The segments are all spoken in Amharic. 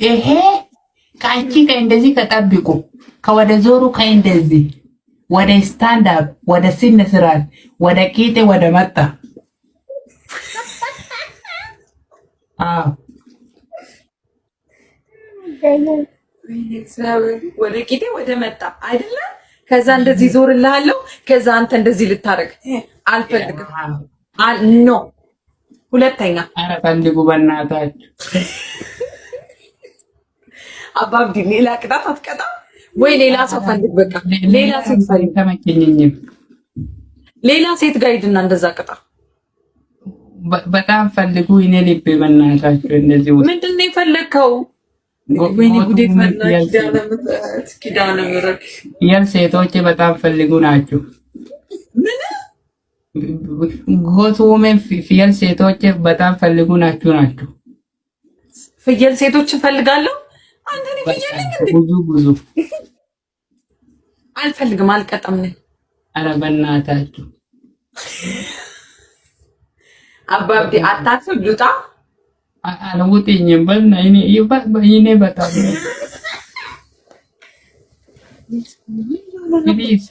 ይሄ ከአንቺ ከእንደዚህ ከጠብቁ ከወደ ዞሩ ከእንደዚህ ወደ ስታንድ አፕ ወደ ስነ ስርዓት ወደ ቂጤ ወደ መጣ ወደ ቂጤ ወደ መጣ አይደለ? ከዛ እንደዚህ ዞርልሃለሁ። ከዛ አንተ እንደዚህ ልታረግ አልፈልግም። ኖ ሁለተኛ ኧረ ፈልጉ በእናታችሁ። አባብዲ ሌላ ቅጣት አትቀጣ ወይ? ሌላ ሰው ፈልግ። በቃ ሌላ ሴት ፈልግ። ተመቸኝም ሌላ ሴት ጋር ሂድና እንደዛ ቅጣ። በጣም ፈልጉ። እኔ ልቤ በእናታችሁ እንደዚህ ምንድን ነው የፈለግከው? ወይኔ ጉዴ ፈናች ኪዳነ ምሕረት ያን ሴቶች በጣም ፈልጉ ናችሁ። ምን ጎት ወመን ፍየል ሴቶች በጣም ፈልጉ ናችሁ። ፍየል ሴቶች እፈልጋለሁ። አንተ ነህ ፍየል እንዴ? ብዙ አልፈልግም፣ አልቀጣም ነኝ። ኧረ በእናታችሁ አባብዲ አታስብ። ልውጣ አልውጥኝም። እኔ በጣም ፕሊዝ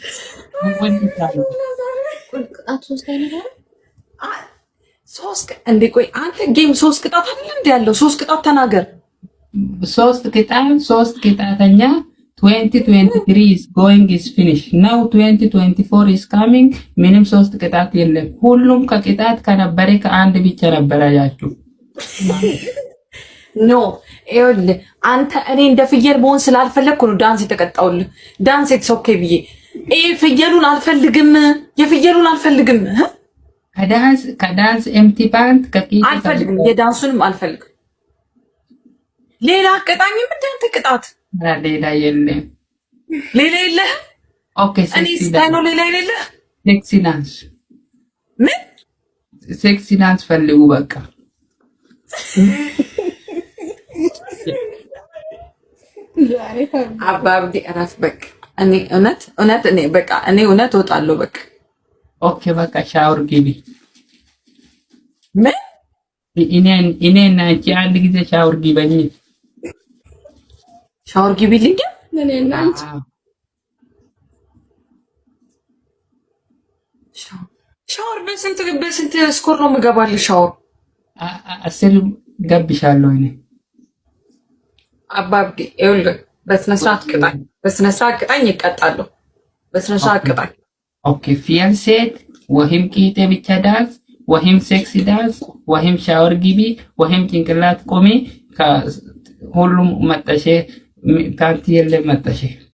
ሶስት እንዴ? ቆይ አንተ ጌም ሶስት ቅጣት አይደል እንዴ ያለው? ሶስት ቅጣት ተናገር። ሶስት ቅጣተኛ 2023 is going is finished now 2024 is coming። ምንም ሶስት ቅጣት የለም። ሁሉም ከቅጣት ከነበረ ከአንድ ብቻ ነበር ያያችሁ። ኖ ይኸውልህ አንተ እኔ እንደ ፍየል መሆን ስላልፈለግኩ ነው ዳንስ የተቀጣውልህ። ዳንስ ኦኬ ብዬ ፍየሉን አልፈልግም፣ የፍየሉን አልፈልግም። ከዳንስ ኤምቲ ፓንት አልፈልግም፣ የዳንሱንም አልፈልግም። ሌላ አቀጣኝ ምንድን ቅጣት? ሌላ የለም። ሌላ የለህ? ኦኬ እኔ ስታይ ነው ሌላ የሌለ። ሴክሲ ዳንስ ምን ሴክሲ ዳንስ ፈልጉ በቃ። አባብዲ እረፍ በቃ። እኔ እውነት እኔ በቃ እኔ እውነት እወጣለሁ በቃ። ኦኬ በቃ ሻወር ግቢ። ምን እኔ እና አንቺ አንድ ጊዜ ሻወር ግቢኝ። ሻወር ግቢልኝ። እኔ እና አንቺ ሻወር በስንት ስኮር ነው የምገባልህ? ሻወር 10 ገብሻለሁ እኔ። አባብዲ ይኸውልህ በስነ ስርዓት ቅጣኝ፣ በስነ ስርዓት ቅጣኝ፣ ይቀጣለሁ። በስነ ስርዓት ቅጣኝ። ኦኬ ፊያል ሴት ወሂም ቂጤ ብቻ ዳንስ ወሂም ሴክሲ ዳንስ ወሂም ሻወር ግቢ ወሂም ጭንቅላት ቆሜ። ሁሉም መጠሼ ፓንቲ የለም መጠሼ